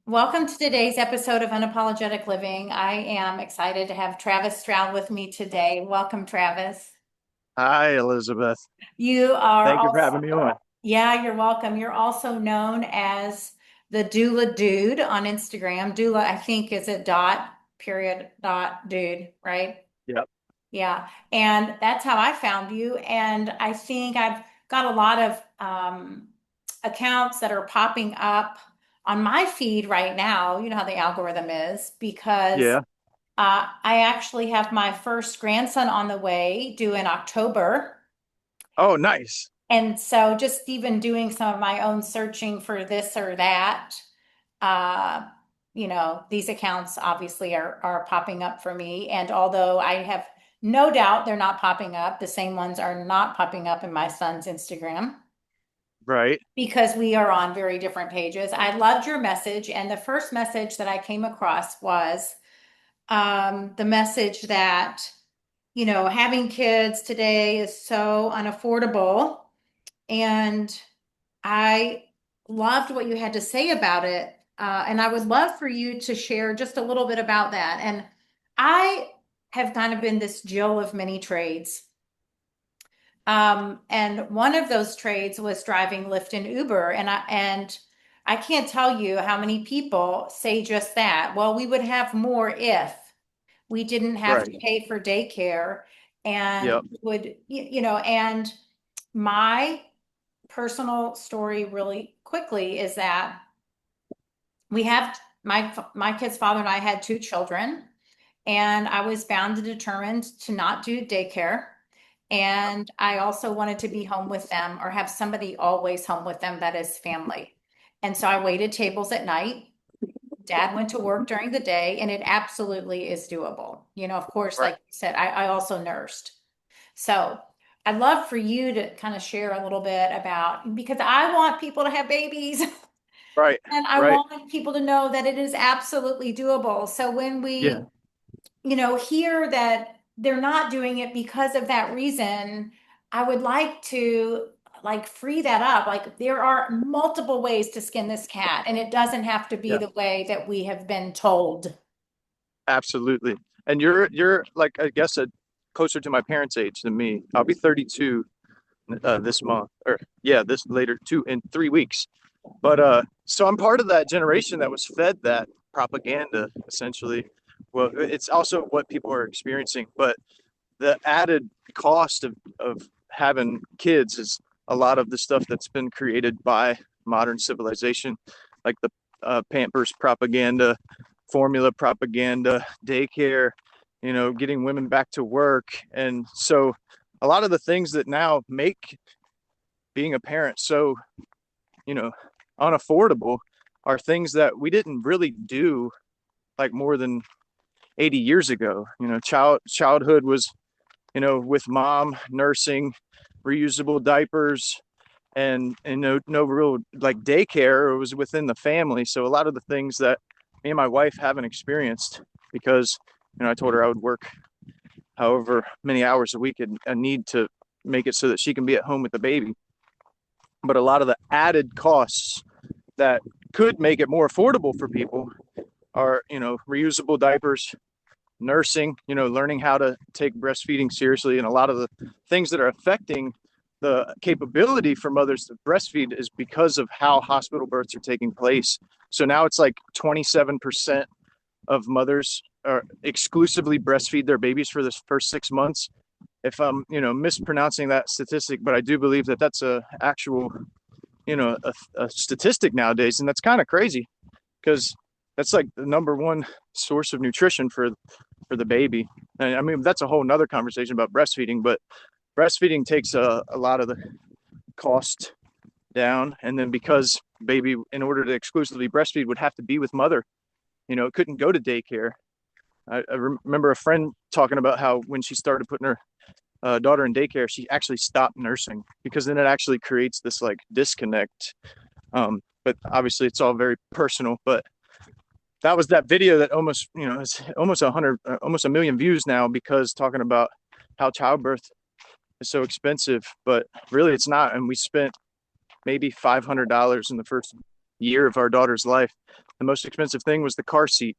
Welcome to today's episode of Unapologetic Living. I am excited to have Travis Stroud with me today. Welcome, Travis. Hi, Elizabeth. You are Thank you for also, having me on. yeah, you're welcome. You're also known as the Doula Dude on Instagram. Doula, I think, is it dot, period, dot, dude, right? Yep. Yeah. And that's how I found you. And I think I've got a lot of accounts that are popping up on my feed right now. You know how the algorithm is, because Yeah. I actually have my first grandson on the way, due in October. Oh, nice. And so just even doing some of my own searching for this or that, uh, these accounts obviously are popping up for me. And although I have no doubt they're not popping up, the same ones are not popping up in my son's Instagram Right. because we are on very different pages. I loved your message, and the first message that I came across was the message that, having kids today is so unaffordable. And I loved what you had to say about it. And I would love for you to share just a little bit about that. And I have kind of been this Jill of many trades. And one of those trades was driving Lyft and Uber. And I can't tell you how many people say just that. Well, we would have more if we didn't have to Right. pay for daycare and Yep. and my personal story really quickly is that we have my kid's father and I had two children, and I was bound and determined to not do daycare. And I also wanted to be home with them or have somebody always home with them that is family. And so I waited tables at night. Dad went to work during the day, and it absolutely is doable. Of course, like Right. you said, I also nursed. So I'd love for you to kind of share a little bit about, because I want people to have babies. Right. And I Right. want people to know that it is absolutely doable. So when Yeah. we, hear that they're not doing it because of that reason, I would like to like free that up. Like there are multiple ways to skin this cat, and it doesn't have to be Yeah. the way that we have been told. Absolutely. And you're like I guess closer to my parents' age than me. I'll be 32 this month, or yeah, this later two in 3 weeks. But so I'm part of that generation that was fed that propaganda essentially. Well, it's also what people are experiencing, but the added cost of having kids is a lot of the stuff that's been created by modern civilization, like the Pampers propaganda, formula propaganda, daycare, getting women back to work. And so a lot of the things that now make being a parent so, you know, unaffordable are things that we didn't really do like more than 80 years ago. Childhood was with mom nursing, reusable diapers, and no real like daycare. It was within the family. So a lot of the things that me and my wife haven't experienced because I told her I would work however many hours a week and need to make it so that she can be at home with the baby. But a lot of the added costs that could make it more affordable for people are reusable diapers, nursing, learning how to take breastfeeding seriously. And a lot of the things that are affecting the capability for mothers to breastfeed is because of how hospital births are taking place. So now it's like 27% of mothers are exclusively breastfeed their babies for the first 6 months. If I'm, mispronouncing that statistic, but I do believe that that's a actual, a statistic nowadays. And that's kind of crazy because that's like the number one source of nutrition for the baby. And I mean, that's a whole nother conversation about breastfeeding, but breastfeeding takes a lot of the cost down. And then because baby, in order to exclusively breastfeed, would have to be with mother, it couldn't go to daycare. I remember a friend talking about how when she started putting her daughter in daycare, she actually stopped nursing because then it actually creates this like disconnect. But obviously, it's all very personal. But that was that video that almost is almost 100 almost a million views now because talking about how childbirth is so expensive, but really it's not. And we spent maybe $500 in the first year of our daughter's life. The most expensive thing was the car seat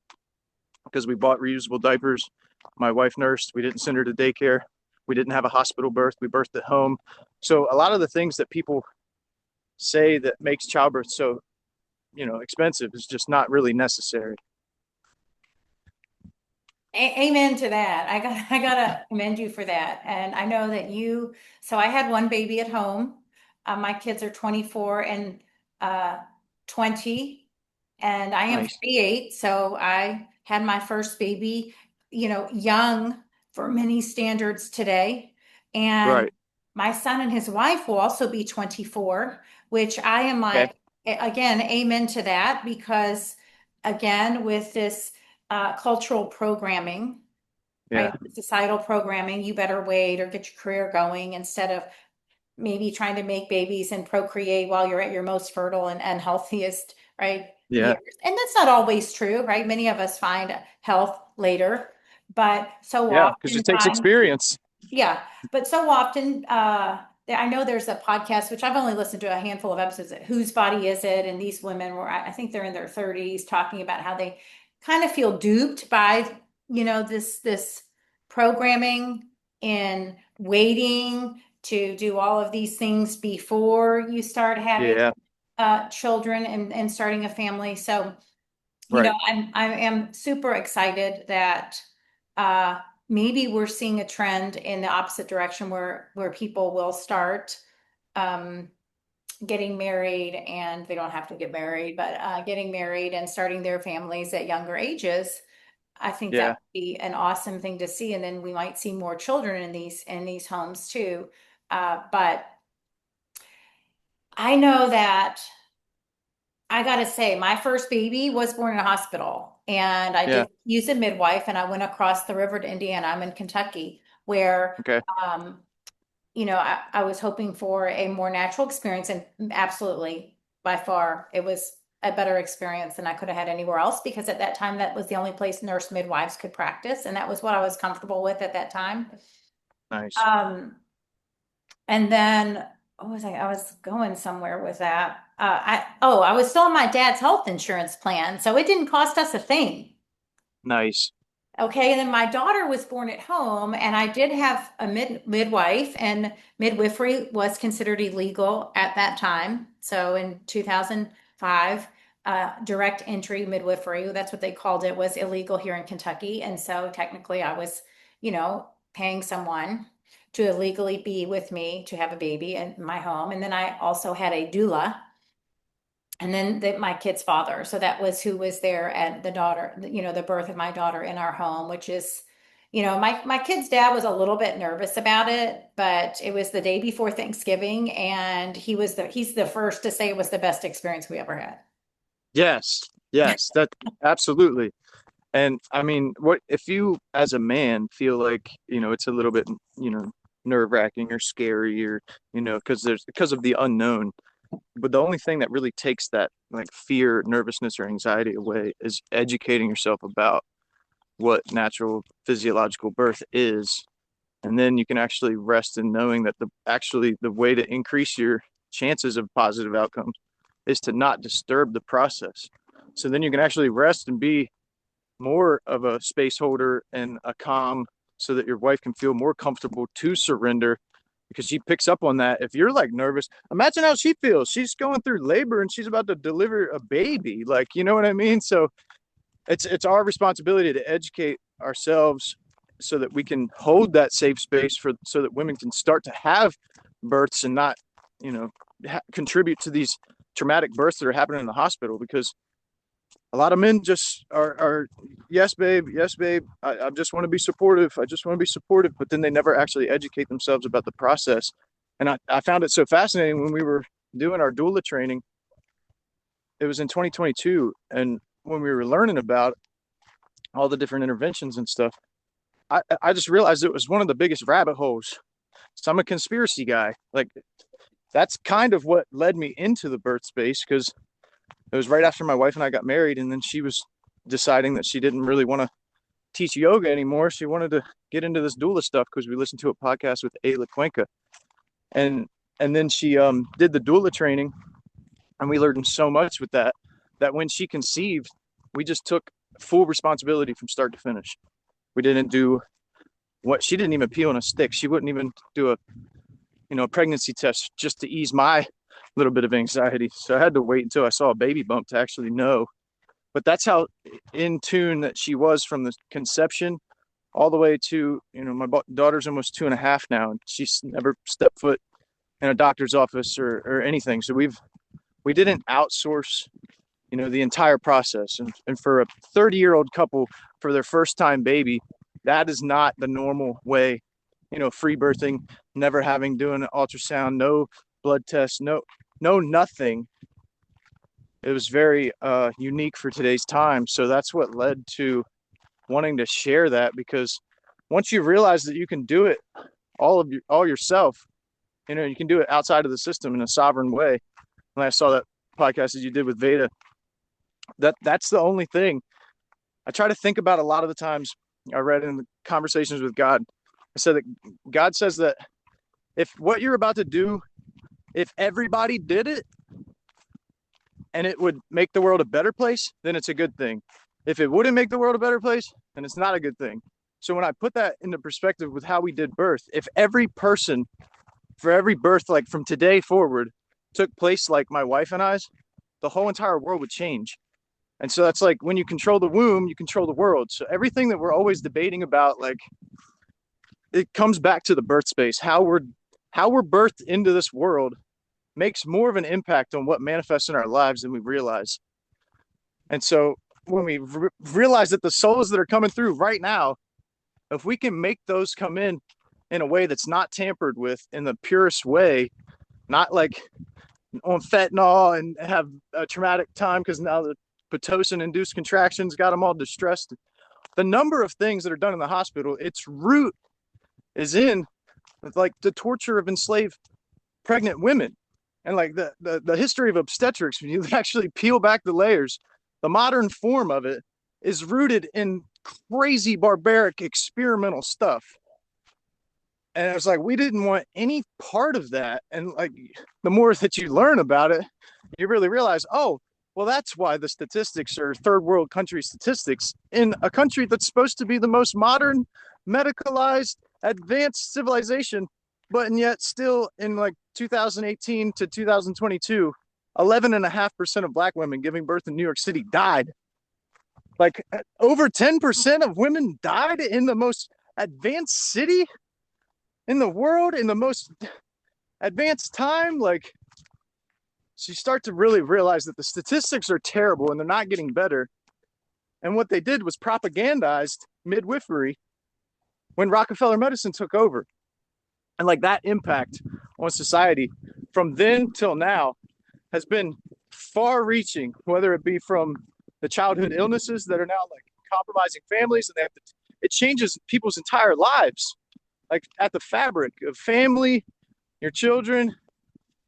because we bought reusable diapers. My wife nursed. We didn't send her to daycare. We didn't have a hospital birth. We birthed at home. So a lot of the things that people say that makes childbirth so, expensive is just not really necessary. Amen to that. I gotta commend you for that. And I know that so I had one baby at home. My kids are 24 and uh, 20, and I am Nice. 38. So I had my first baby, young for many standards today. And Right. my son and his wife will also be 24, which I am Okay. like, again, amen to that, because again, with this cultural programming, right? Yeah. Societal programming, you better wait or get your career going instead of maybe trying to make babies and procreate while you're at your most fertile and healthiest, right? Yeah. Years. And that's not always true, right? Many of us find health later, but so Yeah. Because it takes oftentimes, experience. yeah, but so often, I know there's a podcast, which I've only listened to a handful of episodes, Whose Body Is It? And these women were, I think they're in their 30s, talking about how they kind of feel duped by, this programming and waiting to do all of these things before you start having Yeah. children and starting a family. So, Right. I am super excited that uh, maybe we're seeing a trend in the opposite direction where people will start um, getting married, and they don't have to get married, but getting married and starting their families at younger ages. I think that Yeah. would be an awesome thing to see, and then we might see more children in these homes too. But I know that I gotta say, my first baby was born in a hospital, and I Yeah. did use a midwife, and I went across the river to Indiana. I'm in Kentucky, where, Okay. um, I was hoping for a more natural experience, and absolutely, by far, it was a better experience than I could have had anywhere else, because at that time, that was the only place nurse midwives could practice, and that was what I was comfortable with at that time. Nice. Um, and then what was I? I was going somewhere with that. I was still on my dad's health insurance plan, so it didn't cost us a thing. Nice. Okay, and then my daughter was born at home, and I did have a midwife, and midwifery was considered illegal at that time. So in 2005, direct entry midwifery, that's what they called it, was illegal here in Kentucky. And so technically, I was, paying someone to illegally be with me to have a baby in my home. And then I also had a doula, and then my kid's father. So that was who was there at the birth of my daughter in our home, which is, my kid's dad was a little bit nervous about it, but it was the day before Thanksgiving, and he's the first to say it was the best experience we ever had. Yes. Yes. That absolutely. And I mean, what if you as a man feel like, it's a little bit, nerve-wracking or scary or, because of the unknown. But the only thing that really takes that like fear, nervousness, or anxiety away is educating yourself about what natural physiological birth is. And then you can actually rest in knowing that the way to increase your chances of positive outcomes is to not disturb the process. So then you can actually rest and be more of a space holder and a calm so that your wife can feel more comfortable to surrender because she picks up on that. If you're like nervous, imagine how she feels. She's going through labor and she's about to deliver a baby. Like, you know what I mean? So it's our responsibility to educate ourselves so that we can hold that safe space for so that women can start to have births and not, you know, contribute to these traumatic births that are happening in the hospital because a lot of men just are yes babe I just want to be supportive, I just want to be supportive, but then they never actually educate themselves about the process. And I found it so fascinating when we were doing our doula training. It was in 2022, and when we were learning about all the different interventions and stuff, I just realized it was one of the biggest rabbit holes. So I'm a conspiracy guy. Like that's kind of what led me into the birth space because it was right after my wife and I got married, and then she was deciding that she didn't really want to teach yoga anymore. She wanted to get into this doula stuff because we listened to a podcast with Ayla Cuenca, and and then she did the doula training, And we learned so much with that, that when she conceived, we just took full responsibility from start to finish. We didn't do what she didn't even pee on a stick. She wouldn't even do a pregnancy test just to ease my little bit of anxiety. So I had to wait until I saw a baby bump to actually know. But that's how in tune that she was from the conception all the way to, my daughter's almost 2.5 now, and she's never stepped foot in a doctor's office or anything. So we didn't outsource, the entire process. And for a 30-year-old couple, for their first time baby, that is not the normal way. Free birthing, never having doing an ultrasound, no blood tests, no nothing. It was very unique for today's time. So that's what led to wanting to share that, because once you realize that you can do it all yourself, you can do it outside of the system in a sovereign way. And I saw that podcast that you did with Veda. That's the only thing I try to think about a lot of the times. I read in the conversations with God, I said that God says that if what you're about to do, if everybody did it and it would make the world a better place, then it's a good thing. If it wouldn't make the world a better place, then it's not a good thing. So when I put that into perspective with how we did birth, if every person for every birth, like from today forward, took place like my wife and I's, the whole entire world would change. And so that's like when you control the womb, you control the world. So everything that we're always debating about, like, it comes back to the birth space. How we're birthed into this world makes more of an impact on what manifests in our lives than we realize. And so when we realize that the souls that are coming through right now, if we can make those come in a way that's not tampered with, in the purest way, not like on fentanyl and have a traumatic time because now the Pitocin induced contractions got them all distressed. The number of things that are done in the hospital, its root is in like the torture of enslaved pregnant women. And like the history of obstetrics, when you actually peel back the layers, the modern form of it is rooted in crazy barbaric experimental stuff. And it was like, we didn't want any part of that. And like, the more that you learn about it, you really realize, oh, well, that's why the statistics are third world country statistics in a country that's supposed to be the most modern, medicalized, advanced civilization. But and yet still in like 2018 to 2022, 11.5% of Black women giving birth in New York City died. Like over 10% of women died in the most advanced city in the world, in the most advanced time. Like, so you start to really realize that the statistics are terrible and they're not getting better. And what they did was propagandized midwifery when Rockefeller medicine took over. And like that impact on society from then till now has been far reaching, whether it be from the childhood illnesses that are now like compromising families, and it changes people's entire lives, like at the fabric of family, your children.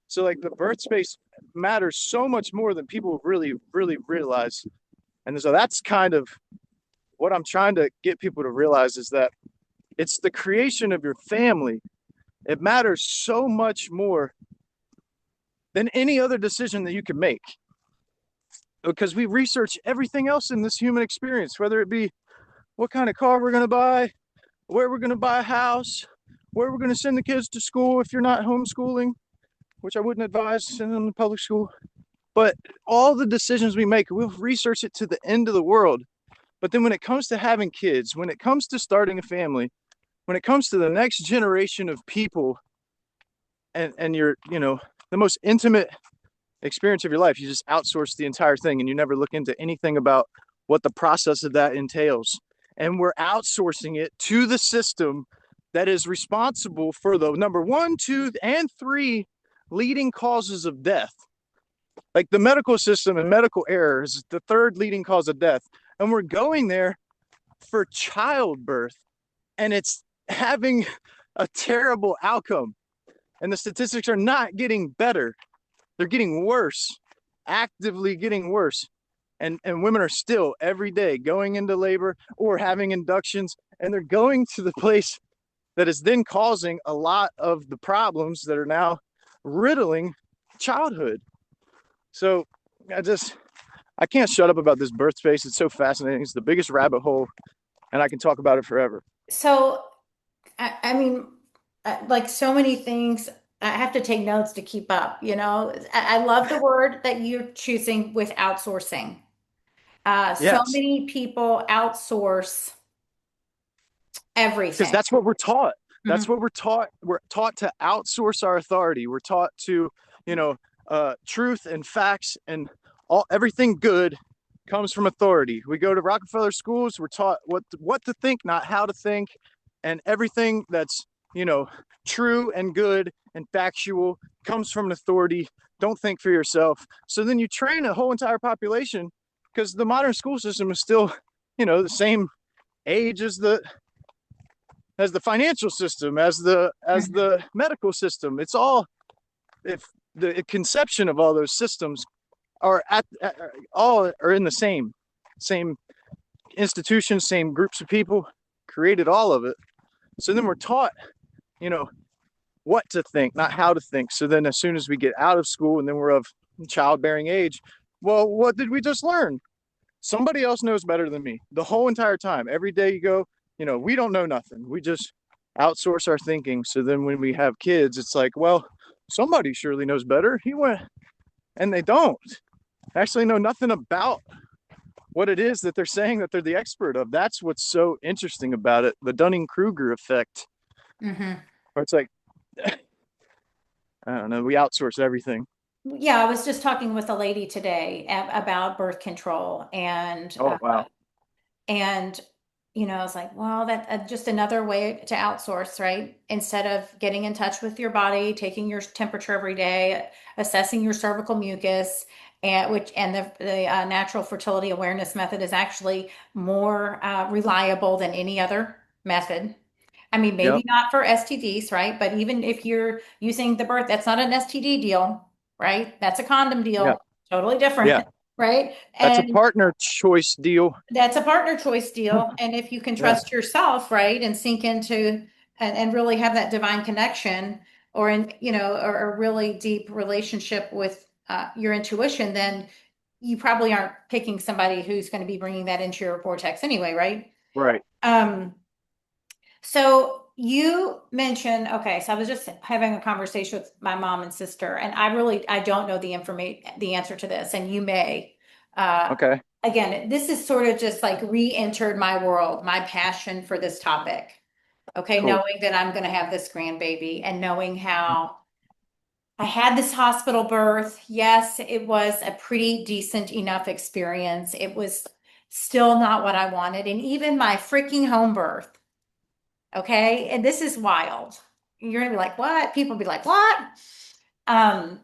So like the birth space matters so much more than people really, really realize. And so that's kind of what I'm trying to get people to realize, is that it's the creation of your family. It matters so much more than any other decision that you can make, because we research everything else in this human experience, whether it be what kind of car we're going to buy, where we're going to buy a house, where we're going to send the kids to school if you're not homeschooling, which I wouldn't advise sending them to public school. But all the decisions we make, we'll research it to the end of the world. But then when it comes to having kids, when it comes to starting a family, when it comes to the next generation of people, and you're, the most intimate experience of your life, you just outsource the entire thing and you never look into anything about what the process of that entails. And we're outsourcing it to the system that is responsible for the number 1, 2, and 3 leading causes of death. Like the medical system and medical error is the 3rd leading cause of death. And we're going there for childbirth, and it's having a terrible outcome. And the statistics are not getting better. They're getting worse, actively getting worse. And women are still every day going into labor or having inductions, and they're going to the place that is then causing a lot of the problems that are now riddling childhood. So I just I can't shut up about this birth space. It's so fascinating. It's the biggest rabbit hole, and I can talk about it forever. So, I mean, like so many things, I have to take notes to keep up, you know? I love the word that you're choosing with outsourcing. So Yes, many people outsource because everything. that's what we're taught. That's Mhm. what we're taught. We're taught to outsource our authority. We're taught to, you know, truth and facts and all everything good comes from authority. We go to Rockefeller schools. We're taught what to think, not how to think, and everything that's you know true and good and factual comes from an authority. Don't think for yourself. So then you train a whole entire population because the modern school system is still, the same age as the financial system, as the medical system. It's all if the conception of all those systems at all are in the same institutions, same groups of people created all of it. So then we're taught, you know, what to think, not how to think. So then as soon as we get out of school and then we're of childbearing age, well, what did we just learn? Somebody else knows better than me the whole entire time. Every day you go, we don't know nothing. We just outsource our thinking. So then when we have kids, it's like, well, somebody surely knows better. He went, and they don't actually know nothing about what it is that they're saying that they're the expert of. That's what's so interesting about it. The Dunning-Kruger effect, Mhm. where it's like, I don't know, we outsource everything. Yeah, I was just talking with a lady today about birth control Oh, wow. and I was like, well, that just another way to outsource, right? Instead of getting in touch with your body, taking your temperature every day, assessing your cervical mucus, and the natural fertility awareness method is actually more reliable than any other method. I mean, maybe Yep. not for STDs, right? But even if you're using the birth, that's not an STD deal, right? That's a condom Yeah. deal, totally Yeah. different, right? That's a And partner choice deal. that's a partner choice deal. And if you can Yeah. trust yourself, right, and sink into and really have that divine connection or a really deep relationship with your intuition, then you probably aren't picking somebody who's going to be bringing that into your vortex anyway, right? Right. Um, so you mentioned, okay, so I was just having a conversation with my mom and sister, and I don't know the answer to this, and you may. Uh, Okay. Again, this is sort of just like re-entered my world, my passion for this topic. Okay, Cool. knowing that I'm going to have this grandbaby and knowing how I had this hospital birth. Yes, it was a pretty decent enough experience. It was still not what I wanted, and even my freaking home birth. Okay. And this is wild. You're gonna be like, what? People be like, what? Um,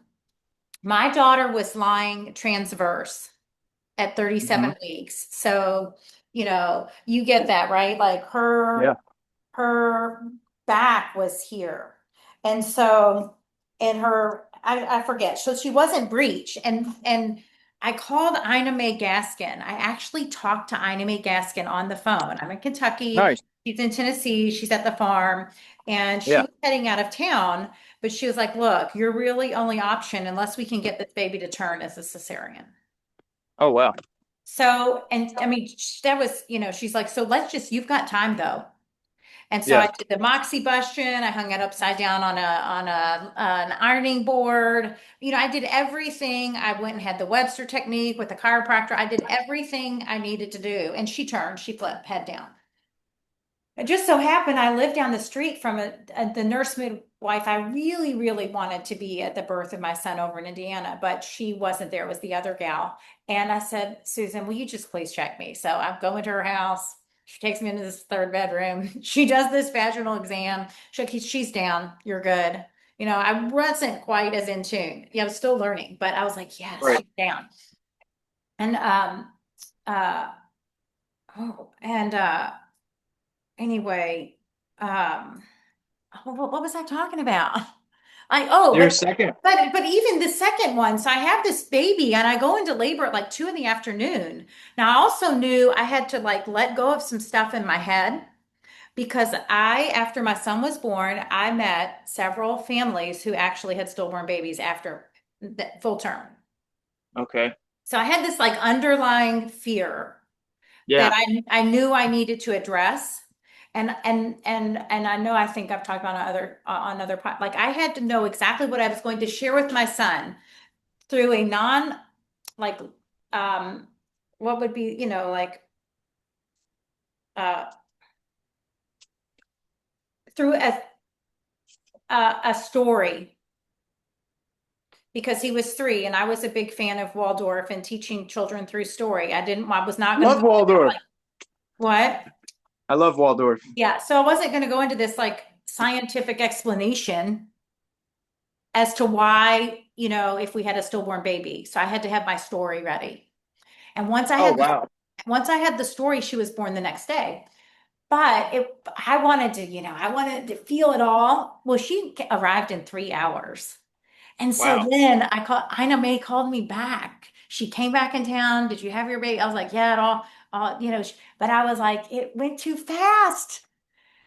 my daughter was lying transverse at Hmm. 37 weeks. So, you get that, right? Like Yeah. her back was here. And so in her I forget. So she wasn't breech. And I called Ina Mae Gaskin. I actually talked to Ina Mae Gaskin on the phone. I'm in Kentucky. Nice. She's in Tennessee. She's at the farm. And she Yeah. was heading out of town, but she was like, look, your really only option, unless we can get this baby to turn, is a cesarean. Oh, wow. So, and I mean, that was, she's like, so you've got time though. And so Yeah. I did the moxibustion. I hung it upside down on an ironing board. I did everything. I went and had the Webster technique with the chiropractor. I did everything I needed to do. And she turned, she flipped head down. It just so happened I lived down the street from the nurse midwife. I really, really wanted to be at the birth of my son over in Indiana, but she wasn't there. It was the other gal. And I said, Susan, will you just please check me? So I go into her house. She takes me into this third bedroom. She does this vaginal exam. She's down. You're good. I wasn't quite as in tune. Yeah, I was still learning, but I was like, yes, Right. she's down. And uh oh, and anyway, um what was I talking about? I oh, You're second. but even the second one. So I have this baby and I go into labor at like 2 in the afternoon. Now I also knew I had to like let go of some stuff in my head because after my son was born, I met several families who actually had stillborn babies after the full term. Okay. So I had this like underlying fear that Yeah. I knew I needed to address. And I know I think I've talked about on other like I had to know exactly what I was going to share with my son through a non like um what would be, like uh through a story because he was 3 and I was a big fan of Waldorf and teaching children through story. I was not going to Love go into Waldorf. like what? I love Waldorf. Yeah, so I wasn't going to go into this like scientific explanation as to why, if we had a stillborn baby. So I had to have my story ready. And Oh, wow. once I had the story, she was born the next day. But I wanted to, I wanted to feel it all. Well, she arrived in 3 hours. And so Wow. then Ina May called me back. She came back in town. Did you have your baby? I was like, yeah, but I was like, it went too fast.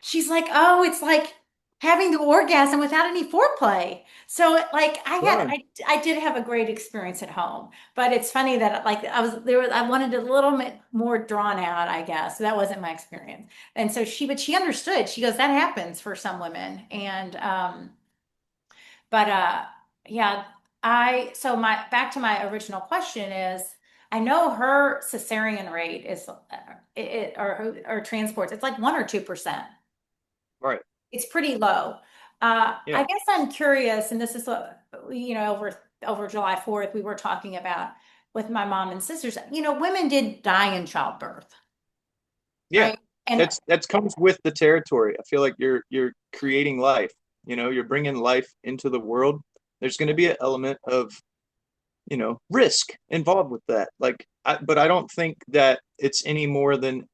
She's like, oh, it's like having the orgasm without any foreplay. So like Fun. I did have a great experience at home, but it's funny that like I wanted it a little bit more drawn out, I guess. That wasn't my experience. And so but she understood. She goes, that happens for some women. And but yeah, so my back to my original question is I know her cesarean rate is or transports, it's like 1 or 2%. Right. It's pretty low. I Yeah. guess I'm curious, and this is what, over July 4th, we were talking about with my mom and sisters. Women did die in childbirth, Yeah. right? And That's comes with the territory. I feel like you're creating life. You're bringing life into the world. There's going to be an element of, risk involved with that. But I don't think that it's any more than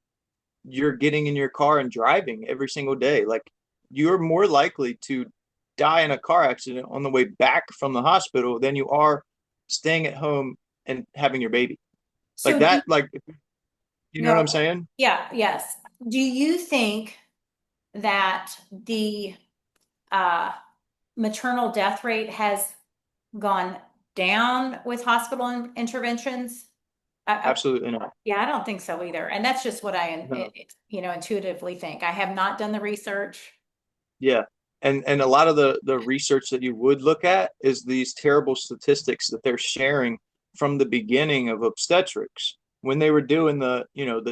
you're getting in your car and driving every single day. Like you're more likely to die in a car accident on the way back from the hospital than you are staying at home and having your baby. Like so do that, like, you know what I'm no, saying? yeah, yes. Do you think that the uh, maternal death rate has gone down with hospital interventions? Absolutely not. Yeah, I don't think so either. And that's just what No. intuitively think. I have not done the research. Yeah. And a lot of the research that you would look at is these terrible statistics that they're sharing from the beginning of obstetrics when they were doing the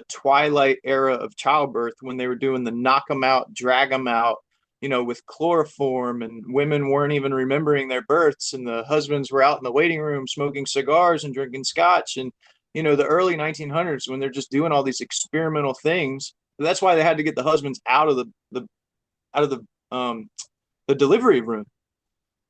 twilight era of childbirth, when they were doing the knock them out, drag them out, with chloroform, and women weren't even remembering their births, and the husbands were out in the waiting room smoking cigars and drinking scotch, and the early 1900s when they're just doing all these experimental things. That's why they had to get the husbands out of the delivery room.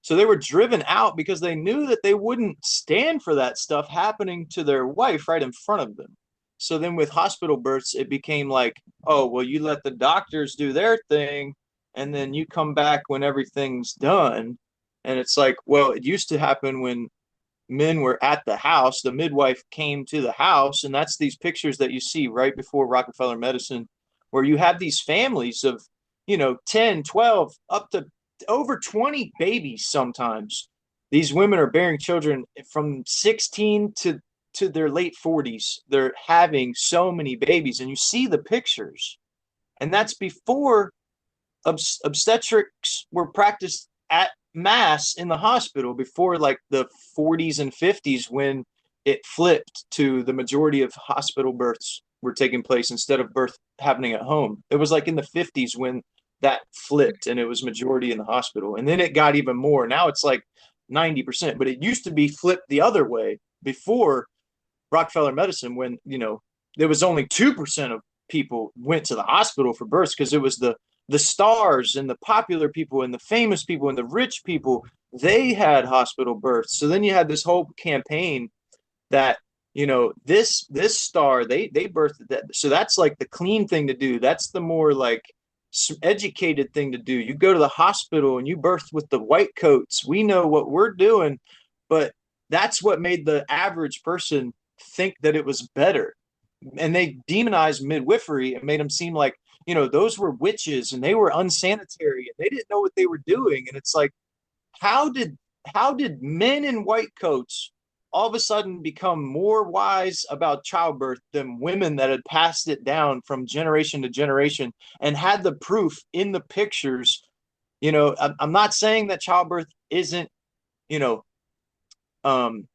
So they were driven out because they knew that they wouldn't stand for that stuff happening to their wife right in front of them. So then with hospital births, it became like, oh, well, you let the doctors do their thing and then you come back when everything's done. And it's like, well, it used to happen when men were at the house, the midwife came to the house. And that's these pictures that you see right before Rockefeller Medicine, where you have these families of, 10, 12, up to over 20 babies sometimes. These women are bearing children from 16 to their late 40s. They're having so many babies, and you see the pictures. And that's before obstetrics were practiced at mass in the hospital, before like the 40s and 50s, when it flipped to the majority of hospital births were taking place instead of birth happening at home. It was like in the 50s when that flipped and it was majority in the hospital. And then it got even more. Now it's like 90%, but it used to be flipped the other way before Rockefeller Medicine, when, there was only 2% of people went to the hospital for births, because it was the stars and the popular people and the famous people and the rich people, they had hospital births. So then you had this whole campaign that, this star, they birthed that. So that's like the clean thing to do. That's the more like educated thing to do. You go to the hospital and you birth with the white coats. We know what we're doing, but that's what made the average person think that it was better. And they demonized midwifery and made them seem like, those were witches and they were unsanitary and they didn't know what they were doing. And it's like, how did men in white coats all of a sudden become more wise about childbirth than women that had passed it down from generation to generation and had the proof in the pictures. I'm not saying that childbirth isn't, you know, um,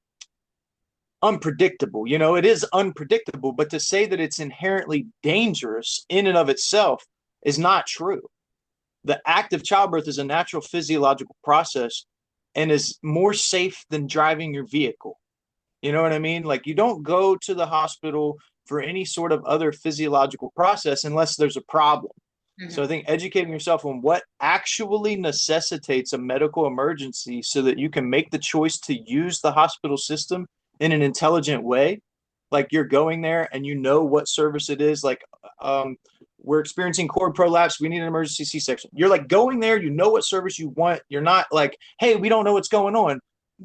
unpredictable. It is unpredictable, but to say that it's inherently dangerous in and of itself is not true. The act of childbirth is a natural physiological process and is more safe than driving your vehicle. You know what I mean? Like, you don't go to the hospital for any sort of other physiological process unless there's a problem. So I Mhm. think educating yourself on what actually necessitates a medical emergency so that you can make the choice to use the hospital system in an intelligent way. Like, you're going there and you know what service it is. Like, um, we're experiencing cord prolapse. We need an emergency C-section. You're like going there, you know what service you want. You're not like, hey, we don't know what's going on.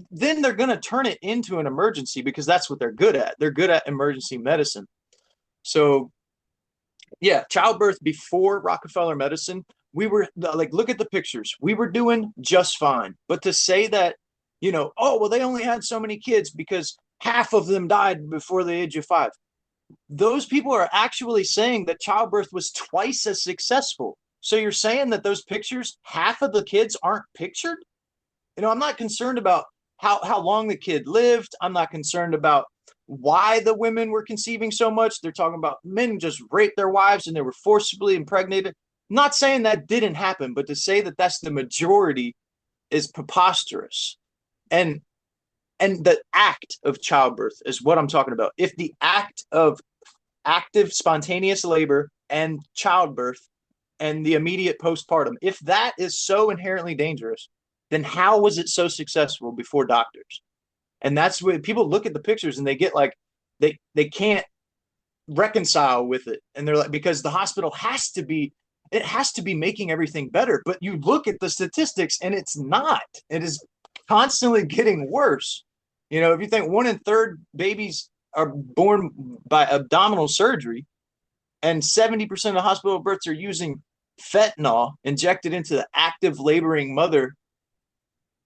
Then they're going to turn it into an emergency because that's what they're good at. They're good at emergency medicine. So yeah, childbirth before Rockefeller medicine, we were like, look at the pictures. We were doing just fine. But to say that, oh, well, they only had so many kids because half of them died before the age of 5. Those people are actually saying that childbirth was twice as successful. So you're saying that those pictures, half of the kids aren't pictured? I'm not concerned about how long the kid lived. I'm not concerned about why the women were conceiving so much. They're talking about men just raped their wives and they were forcibly impregnated. I'm not saying that didn't happen, but to say that that's the majority is preposterous. And the act of childbirth is what I'm talking about. If the act of active spontaneous labor and childbirth and the immediate postpartum, if that is so inherently dangerous, then how was it so successful before doctors? And that's when people look at the pictures and they get like, they can't reconcile with it, and they're like, because the hospital has to be making everything better. But you look at the statistics and it's not. It is constantly getting worse. If you think 1 in 3 babies are born by abdominal surgery, and 70% of hospital births are using fentanyl injected into the active laboring mother,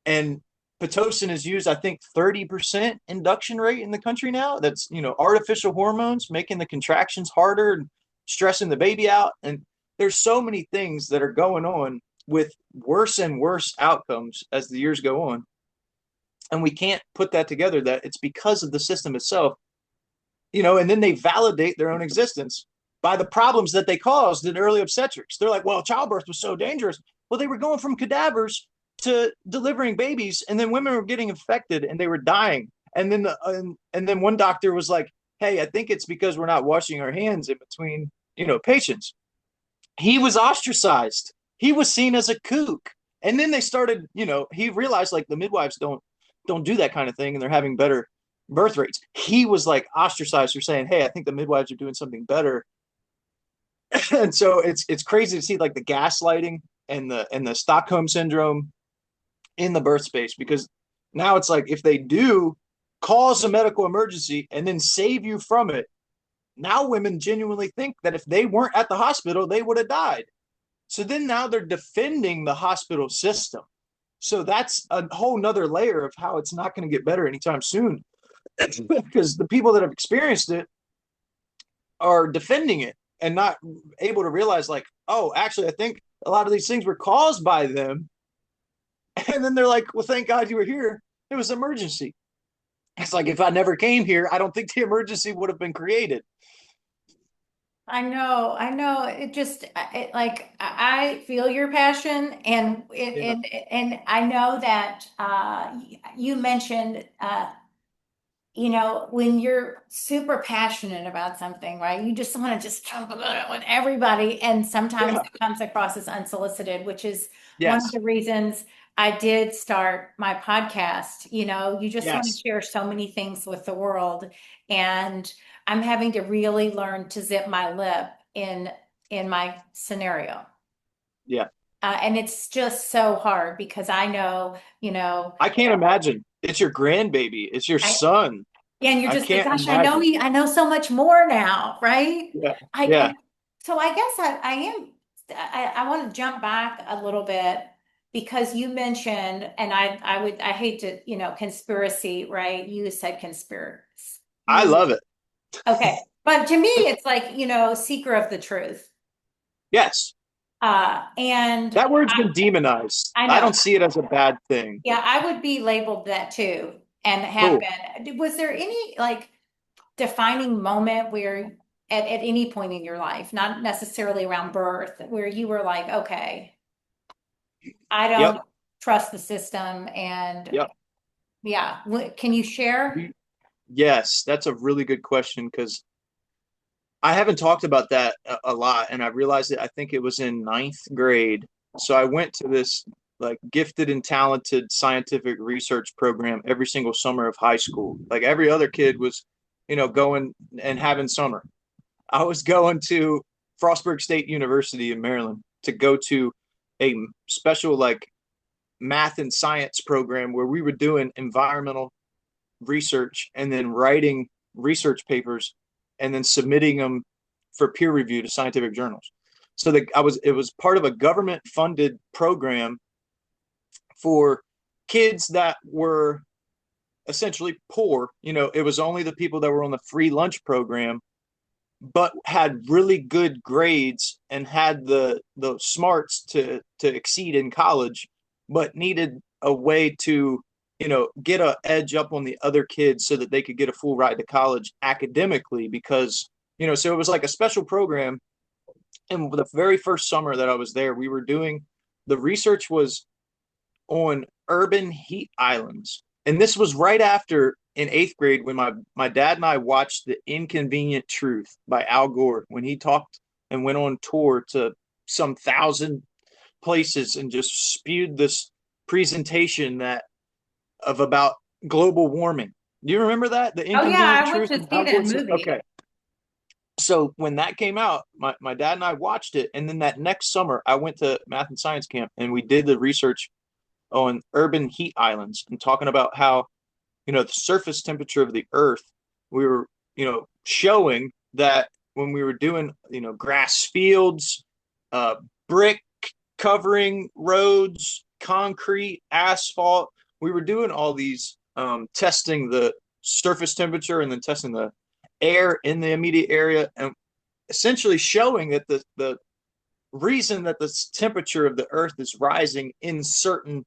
and Pitocin is used, I think, 30% induction rate in the country now. That's, artificial hormones making the contractions harder and stressing the baby out. And there's so many things that are going on with worse and worse outcomes as the years go on. And we can't put that together that it's because of the system itself, and then they validate their own existence by the problems that they caused in early obstetrics. They're like, well, childbirth was so dangerous. Well, they were going from cadavers to delivering babies, and then women were getting infected and they were dying. And then and then one doctor was like, hey, I think it's because we're not washing our hands in between, patients. He was ostracized. He was seen as a kook. And then they started, he realized like the midwives don't do that kind of thing, and they're having better birth rates. He was like ostracized for saying, hey, I think the midwives are doing something better. And so it's crazy to see like the gaslighting and the Stockholm syndrome in the birth space, because now it's like, if they do cause a medical emergency and then save you from it, now women genuinely think that if they weren't at the hospital, they would have died. So then now they're defending the hospital system. So that's a whole nother layer of how it's not going to get better anytime soon, because the people that have experienced it are defending it and not able to realize like, oh, actually, I think a lot of these things were caused by them. And then they're like, well, thank God you were here. It was an emergency. It's like, if I never came here, I don't think the emergency would have been created. I know. Like I feel your passion, and Yeah. I know that you mentioned when you're super passionate about something, right? You just want to just talk about it with everybody. And sometimes Yeah. it comes across as unsolicited, which is one of Yes. the reasons I did start my podcast. You just want to Yes. share so many things with the world. And I'm having to really learn to zip my lip in my scenario. Yeah. And it's just so hard because I know, I can't imagine. It's your grandbaby. It's your I, son. yeah, and you're I just, can't gosh, imagine. I know so much more now, right? Yeah. I Yeah. so I guess I want to jump back a little bit because you mentioned, and I hate to, conspiracy, right? You said conspiracy. I You, love it. okay. But to me, it's like, seeker of the truth. Yes, And that word's been demonized. I I know, don't see it as a bad thing. yeah, I would be labeled that too, and have Cool. been. Was there any like defining moment where at any point in your life, not necessarily around birth, where you were like, okay, I Yep. don't trust the system, and Yep. yeah, can you share? Yes, that's a really good question because I haven't talked about that a lot, and I realized it. I think it was in ninth grade. So I went to this like gifted and talented scientific research program every single summer of high school. Like every other kid was, going and having summer. I was going to Frostburg State University in Maryland to go to a special like math and science program where we were doing environmental research and then writing research papers and then submitting them for peer review to scientific journals. So that it was part of a government funded program for kids that were essentially poor. It was only the people that were on the free lunch program but had really good grades and had the smarts to exceed in college, but needed a way to get a edge up on the other kids so that they could get a full ride to college academically because so it was like a special program. And the very first summer that I was there, we were doing the research was on urban heat islands. And this was right after in eighth grade when my dad and I watched The Inconvenient Truth by Al Gore when he talked and went on tour to some thousand places and just spewed this presentation that of about global warming. Do you remember that? The Oh yeah, Inconvenient I went Truth to of see Al that Gore? movie. Okay. So when that came out, my dad and I watched it. And then that next summer, I went to math and science camp and we did the research on urban heat islands and talking about how the surface temperature of the earth we were showing that when we were doing grass fields, brick covering roads, concrete, asphalt, we were doing all these testing the surface temperature and then testing the air in the immediate area and essentially showing that the reason that the temperature of the earth is rising in certain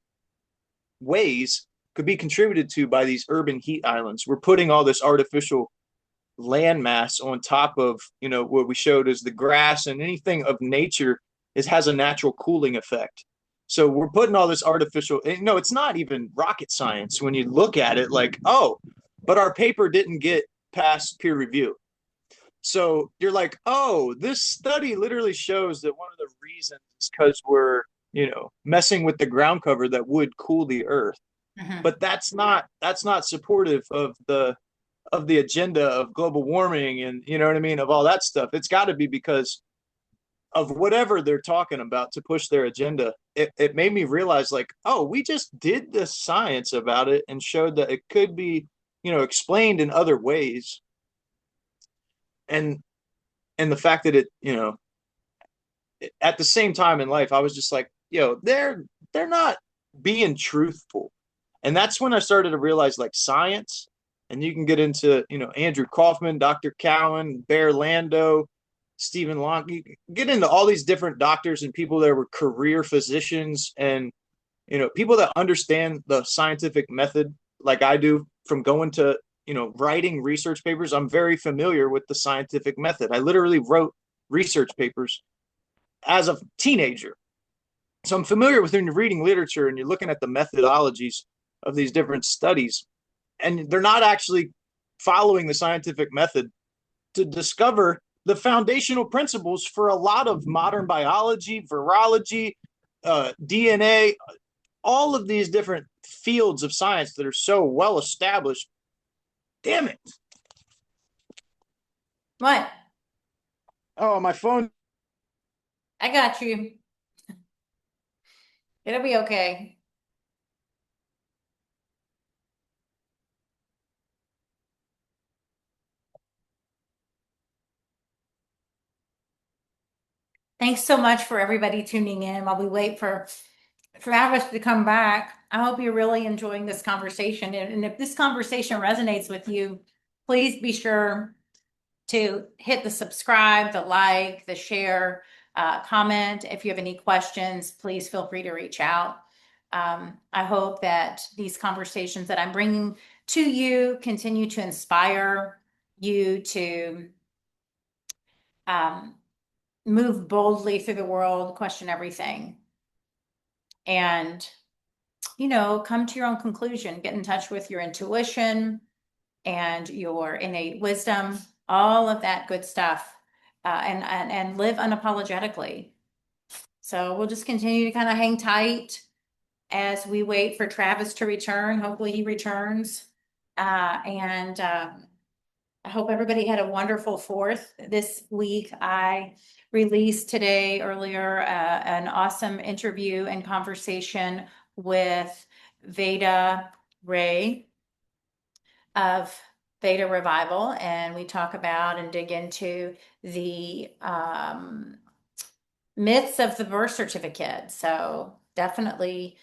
ways could be contributed to by these urban heat islands. We're putting all this artificial landmass on top of, what we showed as the grass and anything of nature has a natural cooling effect. So we're putting all this artificial, it's not even rocket science when you look at it like, oh, but our paper didn't get past peer review. So you're like, oh, this study literally shows that one of the reasons is because we're, messing with the ground cover that would cool the earth. Mhm. But that's not supportive of the agenda of global warming and you know what I mean, of all that stuff. It's got to be because of whatever they're talking about to push their agenda. It made me realize like, oh, we just did the science about it and showed that it could be explained in other ways. And and the fact that it at the same time in life I was just like, they're not being truthful. And that's when I started to realize like science, and you can get into Andrew Kaufman, Dr. Cowan, Bear Lando, Stephen Long. You get into all these different doctors and people that were career physicians and people that understand the scientific method like I do from going to writing research papers. I'm very familiar with the scientific method. I literally wrote research papers as a teenager. So I'm familiar with when you're reading literature and you're looking at the methodologies of these different studies, and they're not actually following the scientific method to discover the foundational principles for a lot of modern biology, virology, DNA, all of these different fields of science that are so well established. Damn it. What? Oh, my phone. I got you. It'll be okay. Thanks so much for everybody tuning in while we wait for Travis to come back. I hope you're really enjoying this conversation. And if this conversation resonates with you, please be sure to hit the subscribe, the like, the share, comment. If you have any questions, please feel free to reach out. I hope that these conversations that I'm bringing to you continue to inspire you to um, move boldly through the world, question everything, and come to your own conclusion. Get in touch with your intuition and your innate wisdom, all of that good stuff, and live unapologetically. So we'll just continue to kind of hang tight as we wait for Travis to return. Hopefully he returns. And I hope everybody had a wonderful Fourth this week. I released today earlier an awesome interview and conversation with Veda Ray of Veda Revival, and we talk about and dig into the myths of the birth certificate. So definitely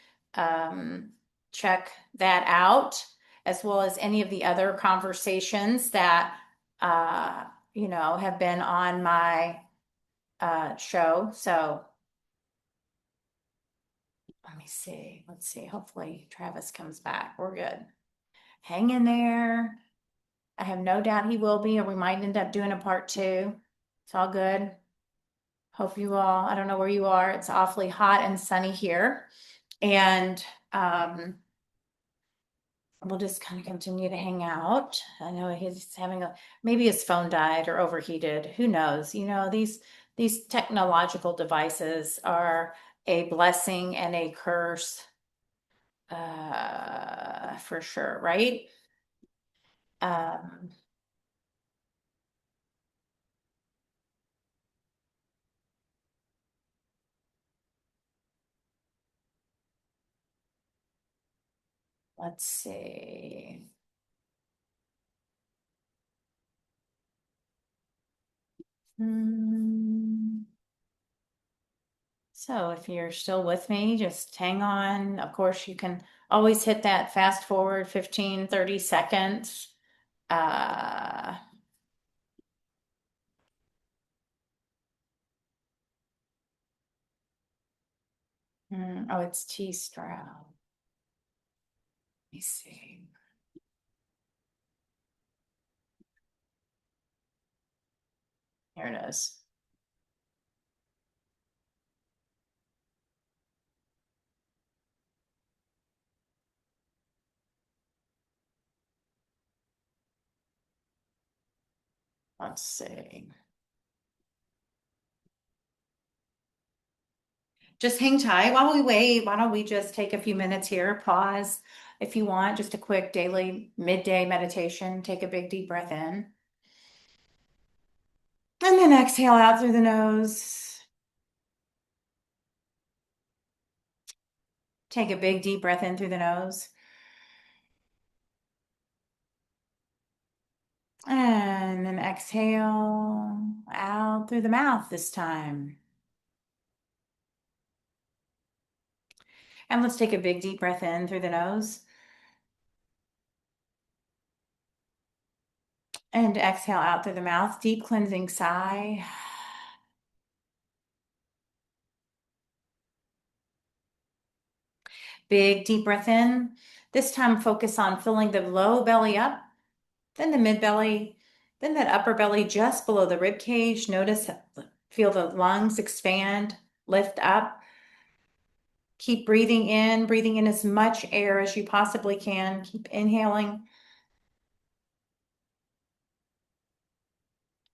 check that out, as well as any of the other conversations that have been on my show. So let me see. Let's see. Hopefully Travis comes back. We're good. Hang in there. I have no doubt he will be, or we might end up doing a part two. It's all good. Hope you all, I don't know where you are. It's awfully hot and sunny here. And we'll just kind of continue to hang out. I know he's having maybe his phone died or overheated. Who knows? These technological devices are a blessing and a curse, for sure, right? Um, let's see. Hmm. So if you're still with me, just hang on. Of course, you can always hit that fast forward 15, 30 seconds. Uh, oh, it's T Stroud. Let me see. Here it is. Let's see. Just hang tight while we wait. Why don't we just take a few minutes here, pause if you want, just a quick daily midday meditation. Take a big deep breath in. And then exhale out through the nose. Take a big deep breath in through the nose. And then exhale out through the mouth this time. And let's take a big deep breath in through the nose. And exhale out through the mouth. Deep cleansing sigh. Big deep breath in. This time focus on filling the low belly up, then the mid belly, then that upper belly just below the rib cage. Notice, feel the lungs expand, lift up. Keep breathing in as much air as you possibly can. Keep inhaling.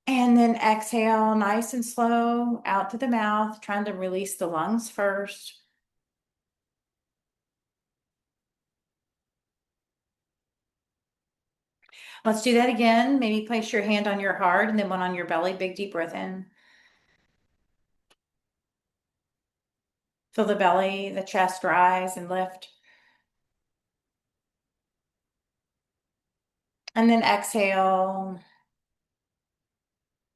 And then exhale nice and slow out through the mouth, trying to release the lungs first. Let's do that again. Maybe place your hand on your heart and then one on your belly. Big deep breath in. Feel the belly, the chest rise and lift. And then exhale.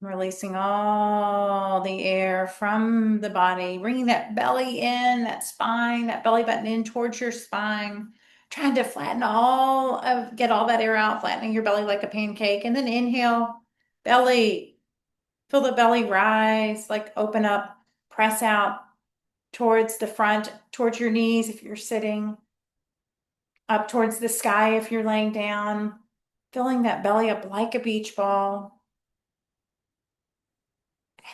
Releasing all the air from the body, bringing that belly in, that spine, that belly button in towards your spine, trying to get all that air out, flattening your belly like a pancake. And then inhale, belly, feel the belly rise, like open up, press out towards the front, towards your knees if you're sitting, up towards the sky if you're laying down, filling that belly up like a beach ball.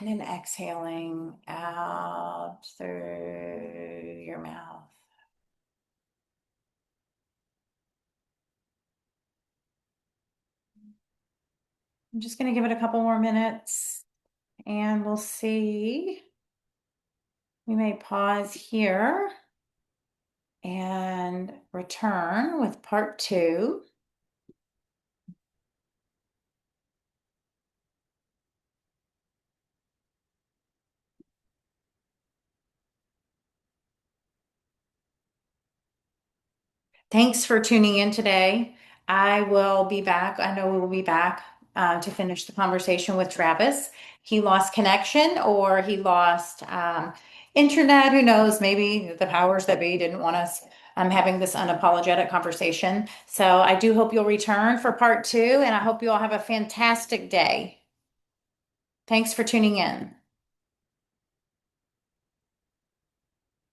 And then exhaling out through your mouth. I'm just going to give it a couple more minutes and we'll see. We may pause here and return with part 2. Thanks for tuning in today. I will be back. I know we will be back to finish the conversation with Travis. He lost connection or he lost internet. Who knows? Maybe the powers that be didn't want us having this unapologetic conversation. So I do hope you'll return for part 2, and I hope you all have a fantastic day. Thanks for tuning in.